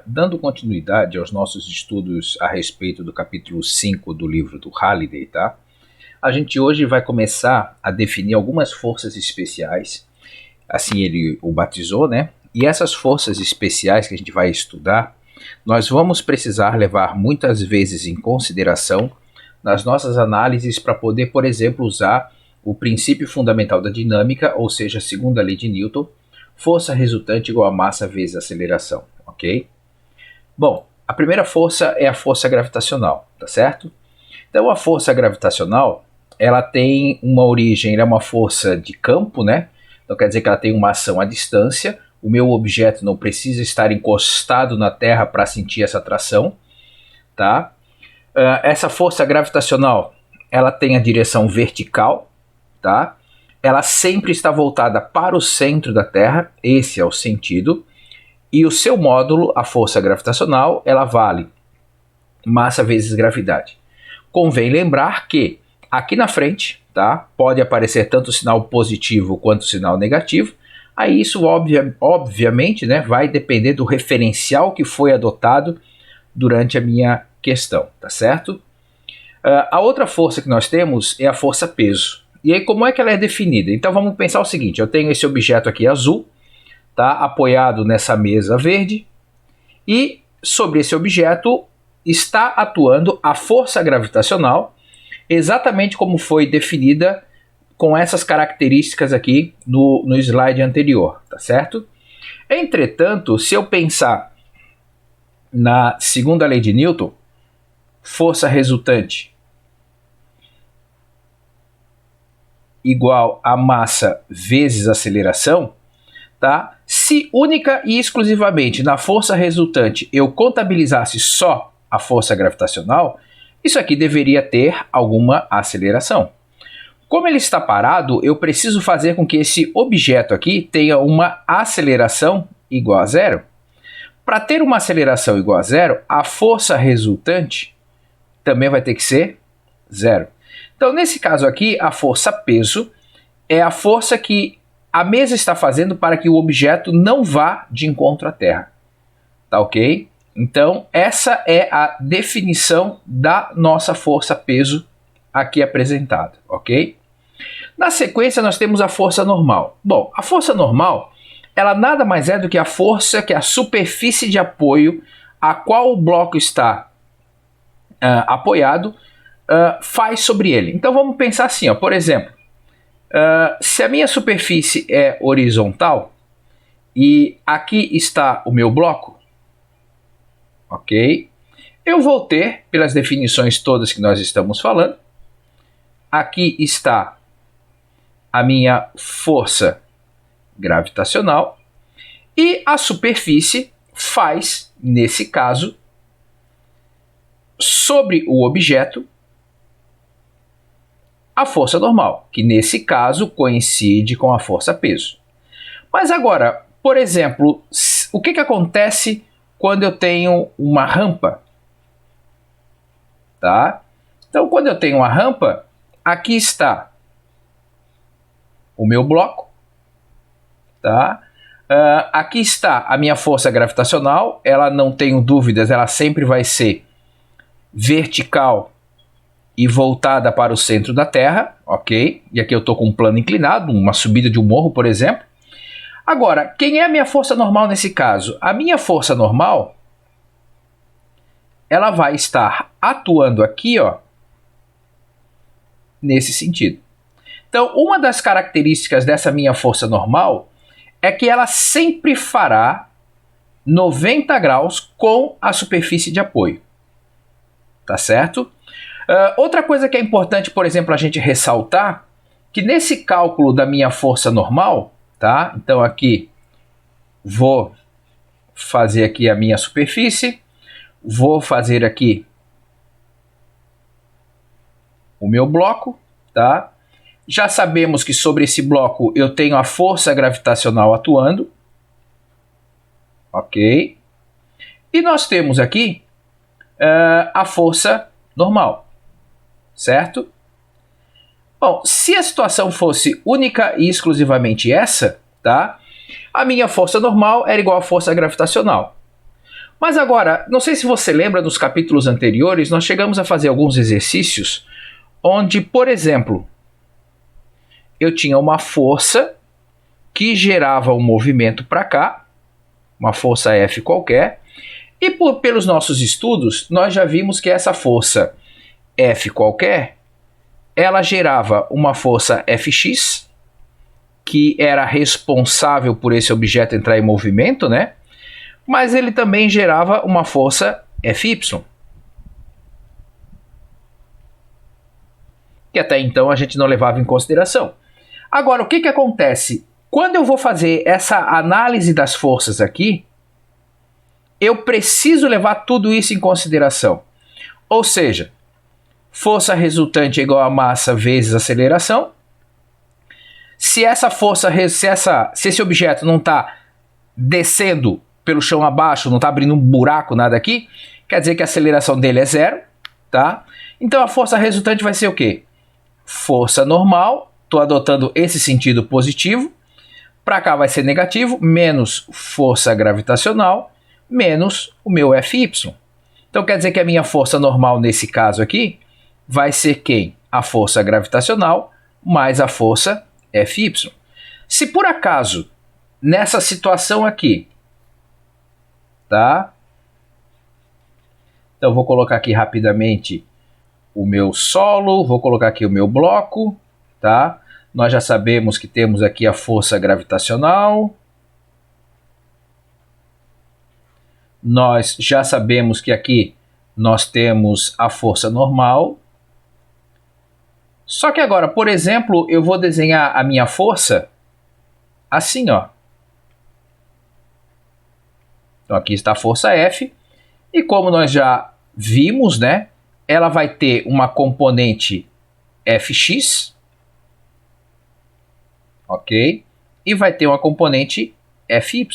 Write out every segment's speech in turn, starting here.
Dando continuidade aos nossos estudos a respeito do capítulo 5 do livro do Halliday, tá? A gente hoje vai começar a definir algumas forças especiais, assim ele o batizou, né? E essas forças especiais que a gente vai estudar, nós vamos precisar levar muitas vezes em consideração nas nossas análises para poder, por exemplo, usar o princípio fundamental da dinâmica, ou seja, a segunda lei de Newton, força resultante igual a massa vezes aceleração, ok? Bom, a primeira força é a força gravitacional, tá certo? Então a força gravitacional, ela tem uma origem, ela é uma força de campo, né? Então quer dizer que ela tem uma ação à distância, o meu objeto não precisa estar encostado na Terra para sentir essa atração, tá? Essa força gravitacional, ela tem a direção vertical, tá? Ela sempre está voltada para o centro da Terra, esse é o sentido, e o seu módulo, a força gravitacional, ela vale massa vezes gravidade. Convém lembrar que aqui na frente, tá, pode aparecer tanto o sinal positivo quanto o sinal negativo. Aí isso obviamente, né, vai depender do referencial que foi adotado durante a minha questão, tá certo? A outra força que nós temos é a força peso. E aí como é que ela é definida? Então vamos pensar o seguinte, eu tenho esse objeto aqui azul, tá, apoiado nessa mesa verde, e sobre esse objeto está atuando a força gravitacional, exatamente como foi definida com essas características aqui no slide anterior, tá certo? Entretanto, se eu pensar na segunda lei de Newton, força resultante igual a massa vezes aceleração, tá? Se única e exclusivamente na força resultante eu contabilizasse só a força gravitacional, isso aqui deveria ter alguma aceleração. Como ele está parado, eu preciso fazer com que esse objeto aqui tenha uma aceleração igual a zero. Para ter uma aceleração igual a zero, a força resultante também vai ter que ser zero. Então, nesse caso aqui, a força peso é a força que a mesa está fazendo para que o objeto não vá de encontro à Terra. Tá ok? Então, essa é a definição da nossa força peso aqui apresentada, ok? Na sequência, nós temos a força normal. Bom, a força normal, ela nada mais é do que a força que a superfície de apoio a qual o bloco está apoiado faz sobre ele. Então, vamos pensar assim, ó, por exemplo, se a minha superfície é horizontal e aqui está o meu bloco, ok? Eu vou ter, pelas definições todas que nós estamos falando, aqui está a minha força gravitacional e a superfície faz, nesse caso, sobre o objeto, a força normal, que nesse caso coincide com a força peso. Mas agora, por exemplo, o que acontece quando eu tenho uma rampa? Tá? Então, quando eu tenho uma rampa, aqui está o meu bloco, tá? Aqui está a minha força gravitacional, ela não tenho dúvidas, ela sempre vai ser vertical e voltada para o centro da Terra, ok? E aqui eu estou com um plano inclinado, uma subida de um morro, por exemplo. Agora, quem é a minha força normal nesse caso? A minha força normal, ela vai estar atuando aqui, ó, nesse sentido. Então, uma das características dessa minha força normal é que ela sempre fará 90 graus com a superfície de apoio. Tá certo? Outra coisa que é importante, por exemplo, a gente ressaltar, que nesse cálculo da minha força normal, tá? Então aqui vou fazer aqui a minha superfície, vou fazer aqui o meu bloco, tá? Já sabemos que sobre esse bloco eu tenho a força gravitacional atuando, ok? E nós temos aqui a força normal, certo? Bom, se a situação fosse única e exclusivamente essa, tá? A minha força normal era igual à força gravitacional. Mas agora, não sei se você lembra dos capítulos anteriores, nós chegamos a fazer alguns exercícios onde, por exemplo, eu tinha uma força que gerava um movimento para cá, uma força F qualquer, e pelos nossos estudos, nós já vimos que essa força F qualquer, ela gerava uma força Fx, que era responsável por esse objeto entrar em movimento, né? Mas ele também gerava uma força Fy, que até então a gente não levava em consideração. Agora, o que acontece? Quando eu vou fazer essa análise das forças aqui, eu preciso levar tudo isso em consideração. Ou seja, força resultante é igual a massa vezes aceleração. Se essa força, se esse objeto não está descendo pelo chão abaixo, não está abrindo um buraco, nada aqui, quer dizer que a aceleração dele é zero, tá? Então a força resultante vai ser o quê? Força normal, estou adotando esse sentido positivo, para cá vai ser negativo, menos força gravitacional, menos o meu Fy. Então quer dizer que a minha força normal nesse caso aqui vai ser quem? A força gravitacional mais a força Fy. Se por acaso, nessa situação aqui, tá? Então eu vou colocar aqui rapidamente o meu solo, vou colocar aqui o meu bloco, tá? Nós já sabemos que temos aqui a força gravitacional. Nós já sabemos que aqui nós temos a força normal. Só que agora, por exemplo, eu vou desenhar a minha força assim, ó. Então aqui está a força F. E como nós já vimos, né? Ela vai ter uma componente Fx. Ok? E vai ter uma componente Fy.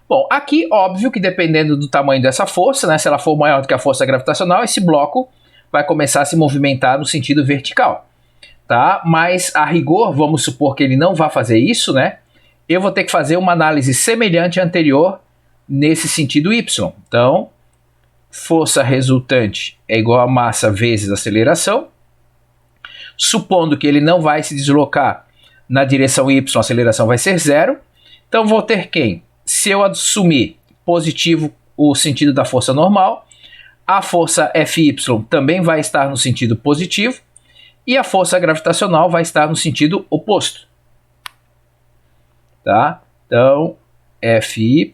Bom, aqui, óbvio que dependendo do tamanho dessa força, né? Se ela for maior do que a força gravitacional, esse bloco vai começar a se movimentar no sentido vertical, tá? Mas a rigor, vamos supor que ele não vá fazer isso, né? Eu vou ter que fazer uma análise semelhante à anterior nesse sentido y. Então, força resultante é igual a massa vezes aceleração. Supondo que ele não vai se deslocar na direção y, a aceleração vai ser zero. Então, vou ter quem? Se eu assumir positivo o sentido da força normal, a força Fy também vai estar no sentido positivo e a força gravitacional vai estar no sentido oposto. Tá? Então, Fy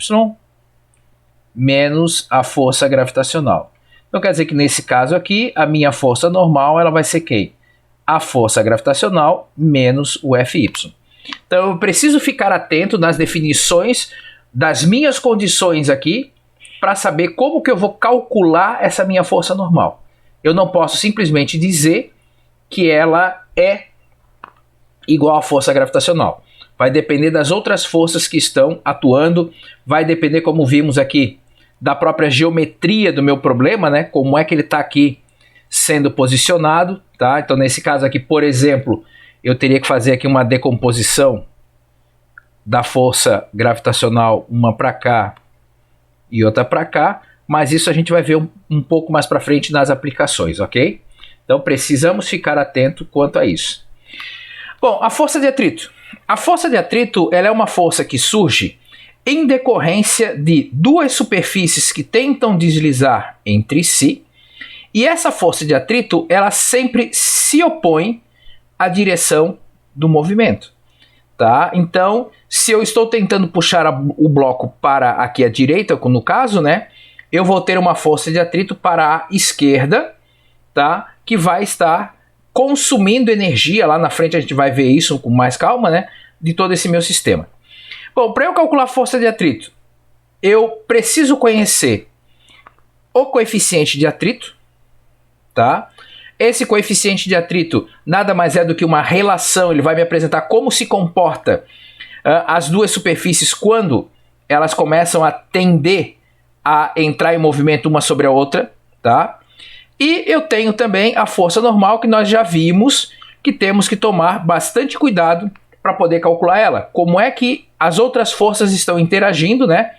menos a força gravitacional. Então, quer dizer que nesse caso aqui, a minha força normal ela vai ser quem? A força gravitacional menos o Fy. Então, eu preciso ficar atento nas definições das minhas condições aqui para saber como que eu vou calcular essa minha força normal. Eu não posso simplesmente dizer que ela é igual à força gravitacional. Vai depender das outras forças que estão atuando, vai depender, como vimos aqui, da própria geometria do meu problema, né? Como é que ele está aqui sendo posicionado, tá? Então, nesse caso aqui, por exemplo, eu teria que fazer aqui uma decomposição da força gravitacional, uma para cá e outra para cá, mas isso a gente vai ver um pouco mais para frente nas aplicações, ok? Então precisamos ficar atento quanto a isso. Bom, a força de atrito. A força de atrito ela é uma força que surge em decorrência de duas superfícies que tentam deslizar entre si, e essa força de atrito ela sempre se opõe à direção do movimento. Tá? Então, se eu estou tentando puxar o bloco para aqui à direita, no caso, né, eu vou ter uma força de atrito para a esquerda, tá, que vai estar consumindo energia, lá na frente a gente vai ver isso com mais calma, né, de todo esse meu sistema. Bom, para eu calcular a força de atrito, eu preciso conhecer o coeficiente de atrito, tá? Esse coeficiente de atrito nada mais é do que uma relação, ele vai me apresentar como se comporta as duas superfícies quando elas começam a tender a entrar em movimento uma sobre a outra, tá? E eu tenho também a força normal que nós já vimos que temos que tomar bastante cuidado para poder calcular ela. Como é que as outras forças estão interagindo, né,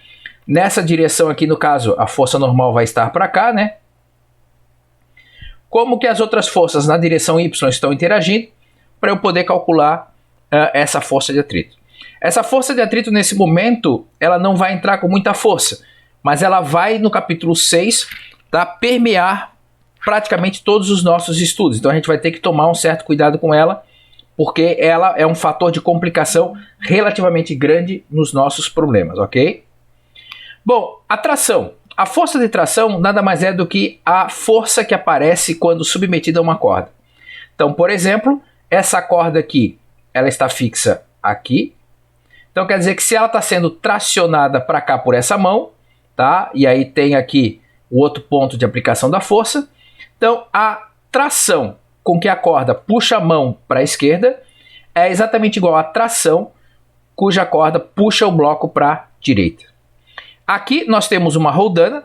Nessa direção aqui, no caso, a força normal vai estar para cá, né? Como que as outras forças na direção Y estão interagindo, para eu poder calcular essa força de atrito. Essa força de atrito, nesse momento, ela não vai entrar com muita força, mas ela vai, no capítulo 6, tá, permear praticamente todos os nossos estudos. Então a gente vai ter que tomar um certo cuidado com ela, porque ela é um fator de complicação relativamente grande nos nossos problemas, ok? Bom, a tração. A força de tração nada mais é do que a força que aparece quando submetida a uma corda. Então, por exemplo, essa corda aqui, ela está fixa aqui. Então quer dizer que se ela está sendo tracionada para cá por essa mão, tá? E aí tem aqui o outro ponto de aplicação da força. Então a tração com que a corda puxa a mão para a esquerda é exatamente igual à tração cuja corda puxa o bloco para a direita. Aqui nós temos uma roldana.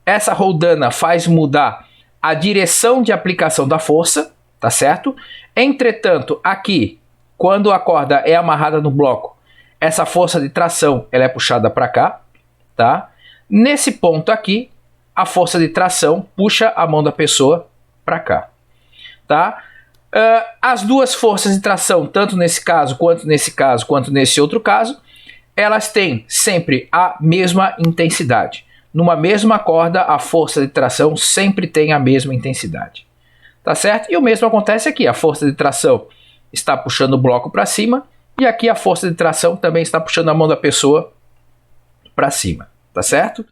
Essa roldana faz mudar a direção de aplicação da força, tá certo? Entretanto, aqui, quando a corda é amarrada no bloco, essa força de tração ela é puxada para cá, tá? Nesse ponto aqui, a força de tração puxa a mão da pessoa para cá, tá? As duas forças de tração, tanto nesse caso, quanto nesse outro caso, elas têm sempre a mesma intensidade. Numa mesma corda, a força de tração sempre tem a mesma intensidade. Tá certo? E o mesmo acontece aqui. A força de tração está puxando o bloco para cima e aqui a força de tração também está puxando a mão da pessoa para cima. Tá certo?